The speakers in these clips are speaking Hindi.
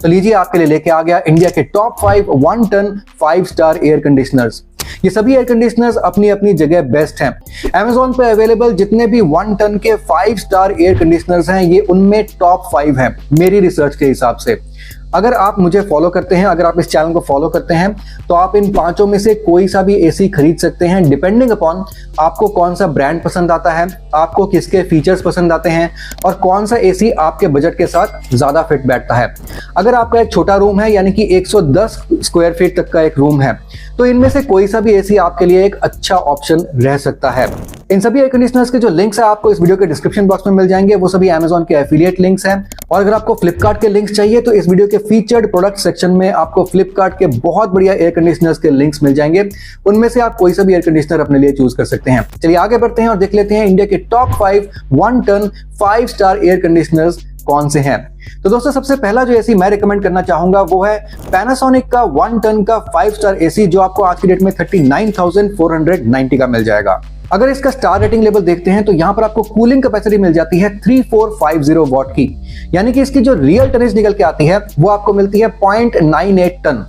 तो लीजिए आपके लिए लेके आ गया इंडिया के top 5 1 ton 5 star air conditioners. ये सभी एयर कंडीशनर्स अपनी अपनी जगह बेस्ट हैं। Amazon पे अवेलेबल जितने भी 1 टन के 5 स्टार एयर कंडीशनर्स हैं, ये उनमें टॉप 5 हैं मेरी रिसर्च के हिसाब से। अगर आप मुझे फॉलो करते हैं, अगर आप इस चैनल को फॉलो करते हैं, तो आप इन पांचों में से कोई सा भी एसी खरीद सकते हैं, डिपेंडिंग अपॉन आपको कौन सा ब्रांड पसंद आता है, आपको किसके फीचर्स पसंद आते हैं और कौन सा एसी आपके बजट के साथ ज्यादा फिट बैठता है। अगर आपका एक छोटा रूम है, यानी कि 110 स्क्वायर फीट तक का एक रूम है, तो इनमें से कोई सा भी एसी आपके लिए एक अच्छा ऑप्शन रह सकता है। इन सभी एयर कंडीशनर्स के जो लिंक्स है आपको इस वीडियो के डिस्क्रिप्शन बॉक्स में मिल जाएंगे। वो सभी Amazon के एफिलिएट लिंक्स हैं। और अगर आपको फ्लिपकार्ट के लिंक्स चाहिए तो इस वीडियो के फीचर्ड प्रोडक्ट सेक्शन में आपको फ्लिपकार्ट के बहुत बढ़िया एयर कंडीशनर्स के लिंक्स मिल जाएंगे। उनमें से आप कोई सा भी एयर कंडीशनर अपने लिए चूज कर सकते हैं। चलिए आगे बढ़ते हैं और देख लेते हैं इंडिया के top 5 1 ton 5 star air conditioners कौन से हैं। तो दोस्तों सबसे पहला जो एसी मैं रिकमेंड करना चाहूंगा वो है पैनासोनिक का 1 टन का 5 स्टार एसी, जो आपको आज की डेट में 39,490 का मिल जाएगा। अगर इसका स्टार रेटिंग लेवल देखते हैं तो यहां पर आपको कूलिंग कैपेसिटी मिल जाती है 3450 वॉट की, यानी कि इसकी जो रियल टनेज निकल के आती है वो आपको मिलती है 0.98 टन।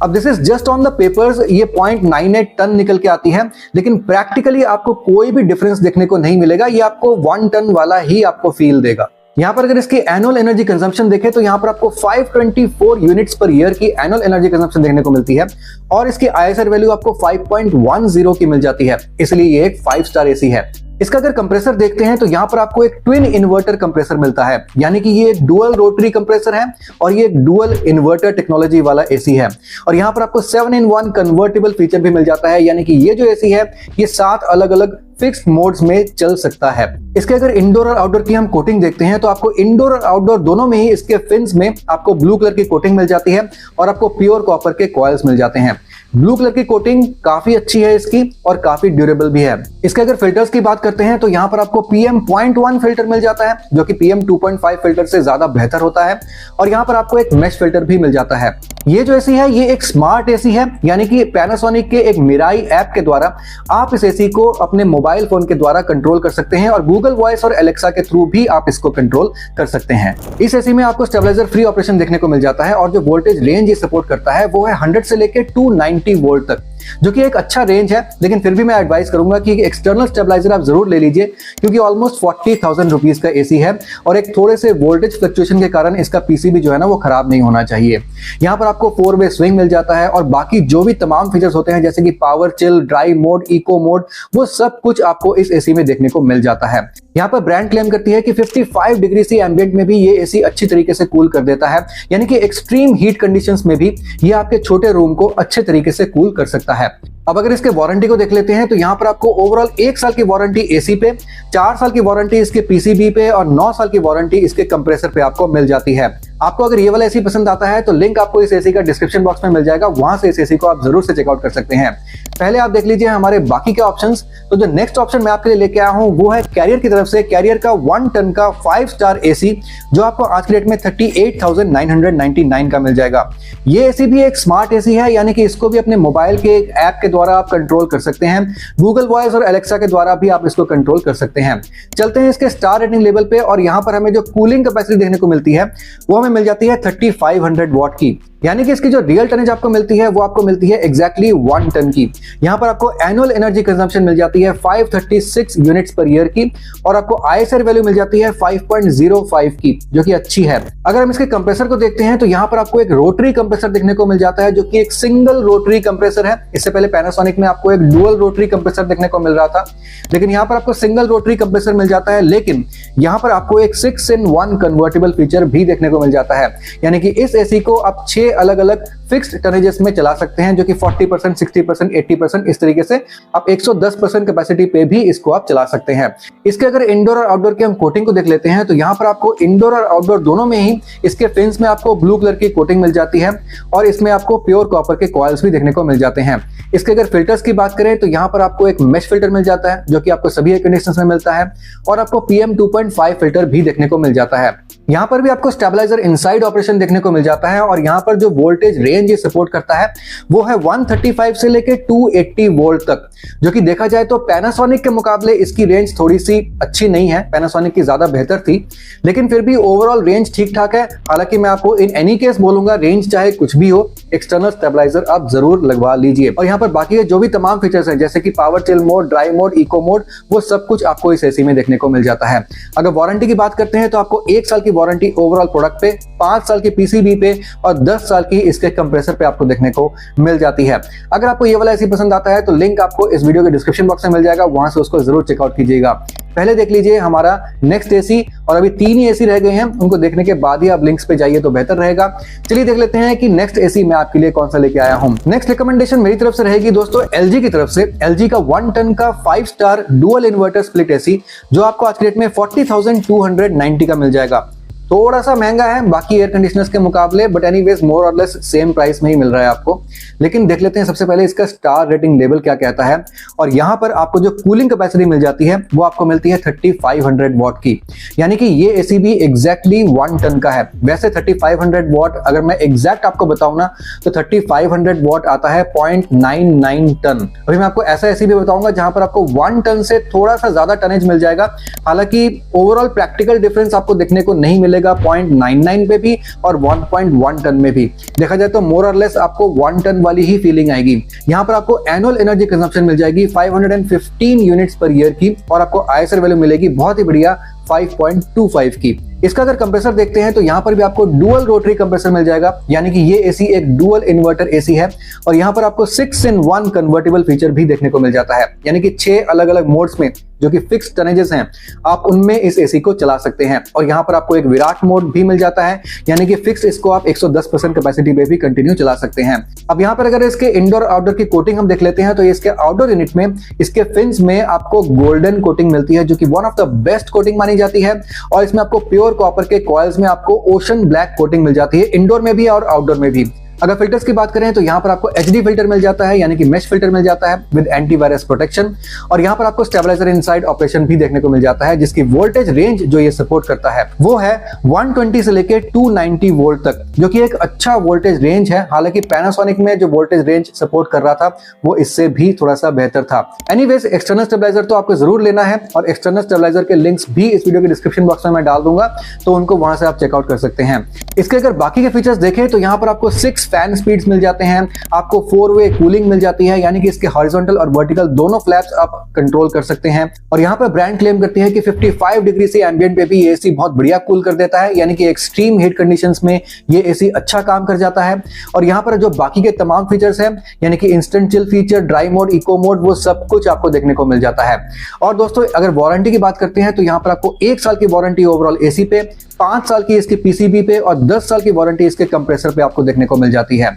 अब this is just on the papers, ये 0.98 टन निकल के आती है, लेकिन प्रैक्टिकली आपको कोई भी डिफरेंस देखने को नहीं मिलेगा। ये आपको 1 टन वाला ही आपको फील देगा। यहां पर अगर इसकी एनुअल एनर्जी कंजम्पशन देखें तो यहां पर आपको 524 यूनिट्स पर ईयर की एनुअल एनर्जी कंजम्पशन देखने को मिलती है और इसकी ISR वैल्यू आपको 5.10 की मिल जाती है, इसलिए ये एक 5 स्टार एसी है। इसका अगर कंप्रेसर देखते हैं तो यहां पर आपको एक ट्विन इन्वर्टर कंप्रेसर मिलता है, यानी कि ये एक डुअल रोटरी कंप्रेसर है और ये एक डुअल इन्वर्टर टेक्नोलॉजी वाला एसी है। और यहां पर आपको 7-in-1 कन्वर्टेबल फीचर भी मिल जाता है, यानी कि ये जो एसी है ये 7 अलग अलग फिक्स्ड मोड्स में चल सकता है। इसके अगर इंडोर और आउटडोर की हम कोटिंग देखते हैं तो आपको इंडोर और आउटडोर दोनों में ही इसके फिन्स में आपको ब्लू कलर की कोटिंग मिल जाती है और आपको प्योर कॉपर के कॉइल्स मिल जाते हैं। ब्लू कलर की कोटिंग काफी अच्छी है इसकी और काफी ड्यूरेबल भी है। इसके अगर फिल्टर्स की बात करते हैं तो यहाँ पर आपको PM.1 फिल्टर मिल जाता है, जो कि PM2.5 फिल्टर से ज्यादा बेहतर होता है। और यहाँ पर आपको एक मेश फिल्टर भी मिल जाता है। ये जो एसी है ये एक स्मार्ट एसी है, यानी कि पैनासोनिक के एक मिराई ऐप के द्वारा आप इस एसी को अपने मोबाइल फोन के द्वारा कंट्रोल कर सकते हैं और गूगल वॉइस और एलेक्सा के थ्रू भी आप इसको कंट्रोल कर सकते हैं। इस एसी में आपको स्टेबलाइजर फ्री ऑपरेशन देखने को मिल जाता है और जो वोल्टेज रेंज ये सपोर्ट करता है वो है 100 से लेकर 290 वोल्ट तक, जो कि एक अच्छा रेंज है। लेकिन फिर भी मैं एडवाइस करूंगा कि एक्सटर्नल स्टेबलाइजर आप जरूर ले लीजिए, क्योंकि ऑलमोस्ट 40,000 रुपीज का एसी है और एक थोड़े से वोल्टेज फ्लक्चुएशन के कारण इसका पीसीबी जो है ना वो खराब नहीं होना चाहिए। यहाँ पर आपको 4-वे स्विंग मिल जाता है और बाकी जो भी तमाम फीचर्स होते हैं जैसे कि power chill, drive mode, eco mode, वो सब कुछ आपको इस एसी में देखने को मिल जाता है। यहाँ पर ब्रांड क्लेम करती है कि 55 डिग्री सी एम्बिएंट में भी ये एसी अच्छी तरीके से कूल कर देता है, यानी कि एक्सट्रीम हीट कंडीशंस में भी ये आपके छोटे रूम को अच्छे तरीके से कूल कर सकता है। अब अगर इसके वारंटी को देख लेते हैं तो यहाँ पर आपको ओवरऑल 1 साल की वारंटी एसी पे, 4 साल की वारंटी इसके पीसीबी पे और 9 साल की वारंटी इसके कंप्रेसर पे आपको मिल जाती है। आपको अगर ये वाला एसी पसंद आता है तो लिंक आपको इस एसी का डिस्क्रिप्शन बॉक्स में मिल जाएगा, वहां से इस एसी को आप जरूर से चेकआउट कर सकते हैं। पहले आप देख लीजिए हमारे बाकी के ऑप्शंस। तो जो नेक्स्ट ऑप्शन मैं आपके लिए लेके आया हूं वो है कैरियर की तरफ से, कैरियर का 1 टन का 5 स्टार एसी, जो आपको आज की डेट में 38,999 का मिल जाएगा। ये एसी भी एक स्मार्ट एसी है, यानी कि इसको भी अपने मोबाइल के एक ऐप के द्वारा आप कंट्रोल कर सकते हैं। गूगल वॉइस और एलेक्सा के द्वारा भी आप इसको कंट्रोल कर सकते हैं। चलते हैं इसके स्टार रेटिंग लेवल पे और यहाँ पर हमें जो कूलिंग कैपेसिटी देखने को मिलती है वो हमें मिल जाती है 3500 वॉट की, यानी कि इसकी जो रियल टनेज आपको मिलती है वो आपको मिलती है एग्जैक्टली 1 टन की। यहाँ पर आपको एनुअल एनर्जी कंजम्पशन मिल जाती है 536 यूनिट्स पर ईयर की और आपको ISR वैल्यू मिल जाती है 5.05 की, जो कि अच्छी है। अगर हम इसके कंप्रेसर को देखते हैं तो यहाँ पर आपको एक रोटरी कंप्रेसर देखने को मिल जाता है, जो कि एक सिंगल रोटरी कंप्रेसर है। इससे पहले पैनासोनिक में आपको एक डुअल रोटरी कंप्रेसर देखने को मिल रहा था, लेकिन यहाँ पर आपको सिंगल रोटरी कंप्रेसर मिल जाता है। लेकिन यहाँ पर आपको एक 6-in-1 कन्वर्टेबल फीचर भी देखने को मिल जाता है, यानी कि इस एसी को आप 6 अलग अलग फिक्स्ड टनेजेस में चला सकते हैं, जो कि 40%, 60%, 80% इस तरीके से आप 110% कैपेसिटी पे भी इसको आप चला सकते हैं। इसके अगर इंडोर और आउटडोर की हम कोटिंग को देख लेते हैं तो यहाँ पर आपको इंडोर और आउटडोर दोनों में ही इसके फिन्स में आपको ब्लू कलर की कोटिंग मिल जाती है और इसमें आपको प्योर कॉपर के कॉइल्स भी देखने को मिल जाते हैं। इसके अगर फिल्टर्स की बात करें तो यहाँ पर आपको एक मेश फिल्टर मिल जाता है, जो कि आपको सभी एयर कंडीशनर्स में मिलता है और आपको PM2.5 फिल्टर भी देखने को मिल जाता है। यहाँ पर भी आपको स्टेबलाइजर इनसाइड ऑपरेशन देखने को मिल जाता है और यहाँ पर जो वोल्टेज रेंज ये सपोर्ट करता है वो है 135 से लेके 280 वोल्ट तक, जो कि देखा जाए तो पैनासोनिक के मुकाबले इसकी रेंज थोड़ी सी अच्छी नहीं है, पैनासोनिक की ज्यादा बेहतर थी, लेकिन फिर भी ओवरऑल रेंज ठीक ठाक है। हालांकि मैं आपको इन एनी केस बोलूंगा, रेंज चाहे कुछ भी हो, एक्सटर्नल स्टेबलाइजर आप जरूर लगवा लीजिए। और यहाँ पर बाकी जो भी तमाम फीचर्स हैं जैसे कि power chill mode, dry mode, eco mode, वो सब कुछ आपको इस एसी में देखने को मिल जाता है। अगर वारंटी की बात करते हैं तो आपको 1 साल की वारंटी ओवरऑल प्रोडक्ट पे, 5 साल की पीसीबी पे और 10 साल की इसके कंप्रेसर पे आपको देखने को मिल जाती है। अगर आपको ये वाला एसी पसंद आता है तो लिंक आपको इस वीडियो के डिस्क्रिप्शन बॉक्स में मिल जाएगा, वहां से उसको जरूर चेकआउट कीजिएगा। पहले देख लीजिए हमारा नेक्स्ट एसी, और अभी 3 ही एसी रह गए हैं, उनको देखने के बाद ही आप लिंक्स पे जाइए तो बेहतर रहेगा। चलिए देख लेते हैं कि नेक्स्ट एसी मैं आपके लिए कौन सा लेके आया हूं। नेक्स्ट रिकमेंडेशन मेरी तरफ से रहेगी दोस्तों एलजी की तरफ से। एलजी का 1 टन का 5 star dual inverter split AC, जो आपको आज के डेट में 40,290 का मिल जाएगा। थोड़ा सा महंगा है बाकी एयर कंडीशनर्स के मुकाबले, बट एनीवेज मोर और लेस सेम प्राइस में ही मिल रहा है आपको। लेकिन देख लेते हैं सबसे पहले इसका स्टार रेटिंग लेवल क्या कहता है। और यहाँ पर आपको जो कूलिंग कैपेसिटी मिल जाती है वो आपको मिलती है 3500 वॉट की, यानी कि ये एसी भी एग्जैक्टली 1 टन का है। वैसे 3500 वॉट अगर मैं एग्जैक्ट आपको बताऊं ना तो 3500 वॉट आता है 0.99 टन। अभी मैं आपको ऐसा एसी भी बताऊंगा जहां पर आपको 1 टन से थोड़ा सा ज्यादा टनेज मिल जाएगा। हालांकि ओवरऑल प्रैक्टिकल डिफरेंस आपको देखने को नहीं मिलेगा 0.99 पे भी और 1.1 टन में भी। देखा जाए तो मोर और लेस आपको 1 टन वाली ही फीलिंग आएगी। यहाँ पर आपको एनुअल एनर्जी कंजम्पशन मिल जाएगी 515 यूनिट्स पर ईयर की, और आपको आईएसआर वैल्यू मिलेगी बहुत ही बढ़िया 5.25 की। इसका अगर कंप्रेसर देखते हैं तो यहाँ पर भी आपको डुअल रोटरी कंप्रेसर मिल जाएगा, यानी कि ये एसी एक डुअल इन्वर्टर एसी है। और यहाँ पर आपको 6-in-1 कन्वर्टेबल फीचर भी देखने को मिल जाता है, यानी कि 6 अलग अलग मोड्स में जो कि फिक्स टनेजेस हैं आप उनमें इस एसी को चला सकते हैं। और यहाँ पर आपको एक विराट मोड भी मिल जाता है, यानी कि फिक्स इसको आप 110% कैपेसिटी पे भी कंटिन्यू चला सकते हैं। अब यहाँ पर अगर इसके इंडोर आउटडोर की कोटिंग हम देख लेते हैं तो इसके आउटडोर यूनिट में इसके फिन्स में आपको गोल्डन कोटिंग मिलती है, जो कि one of the best coating मानी जाती है। और इसमें आपको प्योर कॉपर के कॉइल्स में आपको ओशन ब्लैक कोटिंग मिल जाती है, इंडोर में भी और आउटडोर में भी। अगर फिल्टर्स की बात करें तो यहाँ पर आपको एचडी फिल्टर मिल जाता है, यानी कि मेश फिल्टर मिल जाता है विद एंटीवायरस प्रोटेक्शन। और यहाँ पर आपको स्टेबलाइजर इनसाइड ऑपरेशन भी देखने को मिल जाता है, जिसकी वोल्टेज रेंज जो ये सपोर्ट करता है वो है 120 से लेके 290 वोल्ट तक, जो कि एक अच्छा वोल्टेज रेंज है। हालांकि पैनासोनिक में जो वोल्टेज रेंज सपोर्ट कर रहा था वो इससे भी थोड़ा सा बेहतर था। एनीवेज एक्सटर्नल स्टेबलाइजर तो आपको जरूर लेना है, और एक्सटर्नल स्टेबलाइजर के लिंक्स भी इस वीडियो के डिस्क्रिप्शन बॉक्स में मैं डाल दूंगा, तो उनको वहां से आप चेकआउट कर सकते हैं। इसके अगर बाकी के फीचर्स देखें तो यहाँ पर आपको 6 फैन स्पीड्स मिल जाते हैं, आपको 4-वे कूलिंग मिल जाती है, यानी कि इसके हॉरिजॉन्टल और वर्टिकल दोनों फ्लैप्स आप कंट्रोल कर सकते हैं। और यहाँ पर ब्रांड क्लेम करती है कि 55 डिग्री से एम्बिएंट पे भी ये एसी बहुत बढ़िया कूल कर देता है, यानी कि एक्सट्रीम हीट कंडीशंस में ये एसी अच्छा काम कर जाता है। और यहाँ पर जो बाकी के तमाम फीचर्स हैं, यानी कि instant chill feature, dry mode, eco mode, वो सब कुछ आपको देखने को मिल जाता है। और दोस्तों अगर वारंटी की बात करते हैं तो यहाँ पर आपको 1 साल की वारंटी ओवरऑल एसी पे, 5 साल की इसकी पीसीबी पे और 10 साल की वारंटी इसके कंप्रेसर पे आपको देखने को मिल जाती है।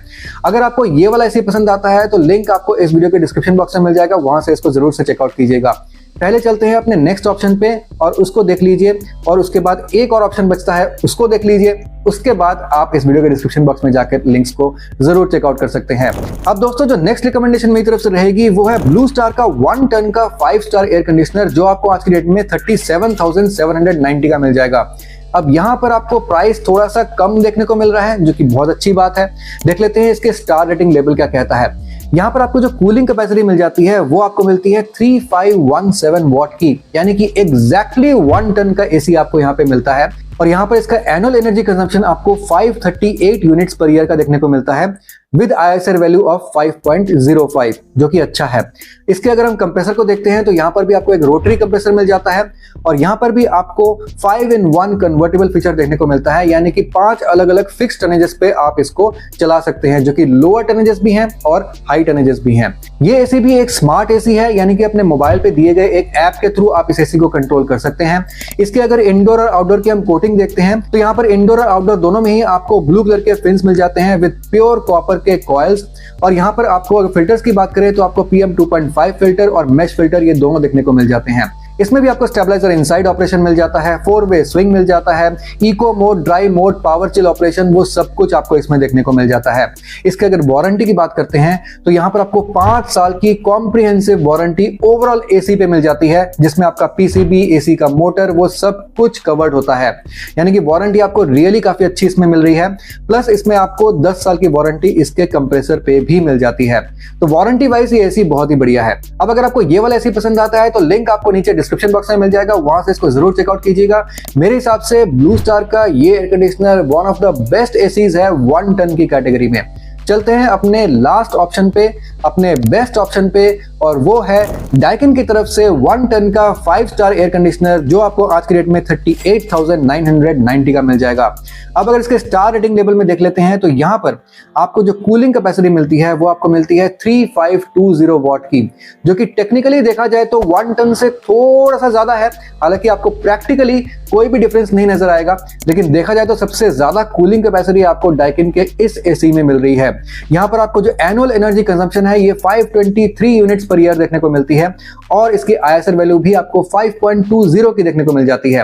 अगर आपको ये वाला एसी पसंद आता है तो लिंक आपको इस वीडियो के डिस्क्रिप्शन बॉक्स में मिल जाएगा, वहां से इसको जरूर से चेकआउट कीजिएगा। पहले चलते हैं अपने नेक्स्ट ऑप्शन पे और उसको देख लीजिए, और उसके बाद एक और ऑप्शन बचता है उसको देख लीजिए। उसके बाद आप इस वीडियो के डिस्क्रिप्शन बॉक्स में जाकर लिंक्स को जरूर चेकआउट कर सकते हैं। अब दोस्तों जो नेक्स्ट रिकमेंडेशन मेरी तरफ से रहेगी वो है ब्लू स्टार का 1 टन का 5 स्टार एयर कंडीशनर, जो आपको आज की डेट में 37,790 का मिल जाएगा। अब यहाँ पर आपको प्राइस थोड़ा सा कम देखने को मिल रहा है, जो कि बहुत अच्छी बात है। देख लेते हैं इसके स्टार रेटिंग लेवल क्या कहता है। यहाँ पर आपको जो कूलिंग कैपेसिटी मिल जाती है वो आपको मिलती है 3517 वॉट की, यानी कि एग्जैक्टली 1 टन का एसी आपको यहाँ पे मिलता है। और यहाँ पर इसका एनुअल एनर्जी कंजम्पशन आपको 538 यूनिट्स पर ईयर का देखने को मिलता है विद आईएसआर वैल्यू ऑफ 5.05, जो कि अच्छा है। इसके अगर हम कंप्रेसर को देखते हैं तो यहाँ पर भी आपको एक रोटरी कंप्रेसर मिल जाता है, और यहाँ पर भी आपको 5-in-1 कन्वर्टेबल फीचर देखने को मिलता है, यानी कि 5 अलग अलग फिक्स टनेजेस पे आप इसको चला सकते हैं, जो कि लोअर टनेजेस भी हैं और हाई टनेजेस भी हैं। ये एसी भी एक स्मार्ट एसी है, यानी कि अपने मोबाइल पे दिए गए एक ऐप के थ्रू आप इस एसी को कंट्रोल कर सकते हैं। इसके अगर इंडोर और आउटडोर की हम कोटिंग देखते हैं तो यहाँ पर इंडोर और आउटडोर दोनों में ही आपको ब्लू कलर के फिन्स मिल जाते हैं विद प्योर कॉपर के कॉइल्स। और यहाँ पर आपको अगर फिल्टर्स की बात करें तो आपको PM 2.5 फिल्टर और मेश फिल्टर ये दोनों देखने को मिल जाते हैं। इसमें भी आपको स्टेबलाइजर इनसाइड ऑपरेशन मिल जाता है, 4-वे स्विंग मिल जाता है, eco mode, dry mode, power chill operation, वो सब कुछ आपको इसमें देखने को मिल जाता है। इसके अगर वारंटी की बात करते हैं तो यहां पर आपको 5 साल की कॉम्प्रिहेंसिव वारंटी ओवरऑल एसी पे मिल जाती है, जिसमें आपका पीसीबी, एसी का मोटर, वो सब कुछ कवर्ड होता है। यानी कि वारंटी आपको रियली काफी अच्छी इसमें मिल रही है। प्लस इसमें आपको 10 साल की वारंटी इसके कंप्रेसर पे भी मिल जाती है। तो वारंटी वाइज ये एसी बहुत ही बढ़िया है। अब अगर आपको ये वाला एसी पसंद आता है तो लिंक आपको नीचे डिस्क्रिप्शन बॉक्स में मिल जाएगा, वहां से इसको जरूर चेकआउट कीजिएगा। मेरे हिसाब से ब्लू स्टार का ये air conditioner one of the best ACs है 1 टन की कैटेगरी में। चलते हैं अपने लास्ट ऑप्शन पे, अपने बेस्ट ऑप्शन पे, और वो है डाइकिन की तरफ से 1 टन का 5 स्टार एयर कंडीशनर, जो आपको आज की रेट में 38,990 का मिल जाएगा। अब अगर इसके स्टार रेटिंग लेवल में देख लेते हैं तो यहां पर आपको जो कूलिंग कैपेसिटी मिलती है वो आपको मिलती है 3520 वॉट की, जो कि टेक्निकली देखा जाए तो 1 टन से थोड़ा सा ज्यादा है। हालांकि आपको प्रैक्टिकली कोई भी डिफरेंस नहीं नजर आएगा, लेकिन देखा जाए तो सबसे ज्यादा कूलिंग कैपेसिटी आपको डाइकिन के इस एसी में मिल रही है। यहां पर आपको जो एनुअल एनर्जी कंजम्पशन है ये 523 यूनिट्स पर ईयर देखने को मिलती है, और इसकी आईएसआर वैल्यू भी आपको 5.20 की देखने को मिल जाती है।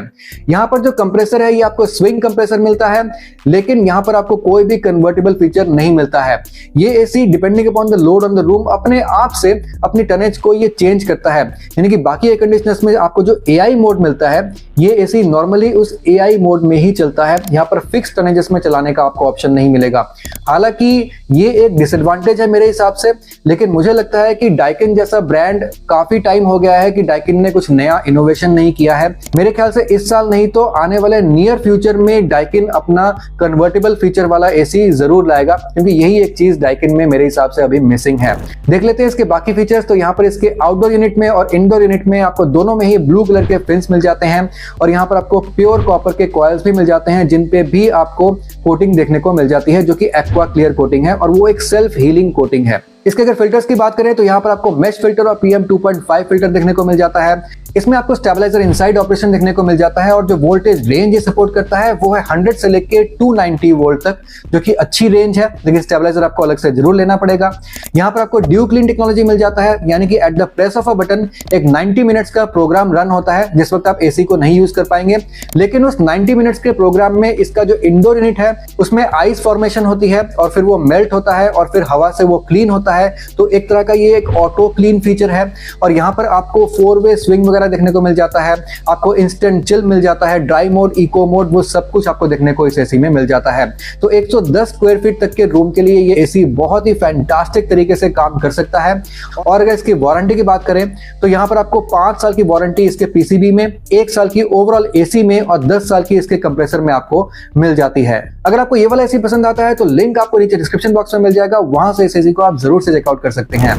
यहां पर जो कंप्रेसर है ये आपको स्विंग कंप्रेसर मिलता है, लेकिन यहां पर आपको कोई भी कन्वर्टेबल फीचर नहीं मिलता है। ये AC depending upon the load on the room अपने आप से अपनी टनेज को ये चेंज करता है। यानी कि बाकी एयर कंडीशनर्स में आपको जो एआई मोड मिलता है, ये एसी नॉर्मली उस एआई मोड में ही चलता है। यहां पर फिक्स टनेजेस में चलाने का आपको ऑप्शन नहीं मिलेगा। हालांकि ये एक डिसएडवांटेज है मेरे हिसाब से, लेकिन मुझे लगता है कि डाइकिन जैसा ब्रांड काफी टाइम हो गया है कि डाइकिन ने कुछ नया इनोवेशन नहीं किया है। मेरे ख्याल से इस साल नहीं तो आने वाले नियर फ्यूचर में डाइकिन अपना कन्वर्टेबल फीचर वाला एसी जरूर लाएगा, क्योंकि यही एक चीज डाइकिन में मेरे हिसाब से अभी मिसिंग है। देख लेते हैं इसके बाकी फीचर्स। तो यहाँ पर इसके आउटडोर यूनिट में और इंडोर यूनिट में आपको दोनों में ही ब्लू कलर के फिन्स मिल जाते हैं, और यहाँ पर आपको प्योर कॉपर के कॉइल्स भी मिल जाते हैं, जिन पे भी आपको कोटिंग देखने को मिल जाती है, जो कि एक्वा क्लियर कोटिंग है, और वो एक सेल्फ हीलिंग कोटिंग है। इसके अगर फिल्टर्स की बात करें तो यहाँ पर आपको मेश फिल्टर और PM 2.5 फिल्टर देखने को मिल जाता है। इसमें आपको स्टेबलाइजर इनसाइड ऑपरेशन देखने को मिल जाता है, और जो वोल्टेज रेंज ये सपोर्ट करता है वो है 100 से लेके 290 वोल्ट तक, जो कि अच्छी रेंज है, लेकिन स्टेबलाइजर आपको अलग से जरूर लेना पड़ेगा। यहाँ पर आपको ड्यू क्लीन टेक्नोलॉजी मिल जाता है, यानी कि at the press of a button एक 90 मिनट्स का प्रोग्राम रन होता है, जिस वक्त आप एसी को नहीं यूज कर पाएंगे। लेकिन उस 90 मिनट्स के प्रोग्राम में इसका जो इंडोर यूनिट है उसमें आइस फॉर्मेशन होती है, और फिर वो मेल्ट होता है, और फिर हवा से वो क्लीन होता है। तो एक तरह का ये एक ऑटो क्लीन फीचर है। और यहाँ पर आपको 4-वे स्विंग वगैरह देखने को मिल जाता है, आपको इंस्टेंट चिल मिल जाता है, ड्राई मोड, इको मोड, वो सब कुछ आपको देखने को इस एसी में मिल जाता है। तो 110 स्क्वायर फीट तक के रूम के लिए ये एसी बहुत ही फैंटास्टिक तरीके से काम कर सकता है। और अगर इसकी वारंटी की बात करें तो यहाँ पर आपको 5 साल की वारंटी इसके पीसीबी में, 1 साल की ओवरऑल एसी में, और 10 साल की इसके कंप्रेसर में आपको मिल जाती है। अगर आपको ये वाला एसी पसंद आता है तो लिंक आपको नीचे डिस्क्रिप्शन बॉक्स में मिल जाएगा, वहां से इस एसी को आप जरूर से चेकआउट कर सकते हैं।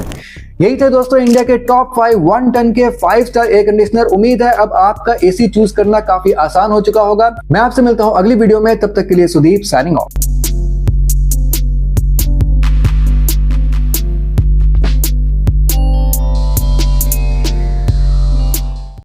यही थे दोस्तों इंडिया के टॉप 5 1 टन के 5 स्टार एयर कंडीशनर। उम्मीद है अब आपका एसी चूज करना काफी आसान हो चुका होगा। मैं आपसे मिलता हूं अगली वीडियो में, तब तक के लिए सुदीप साइनिंग ऑफ।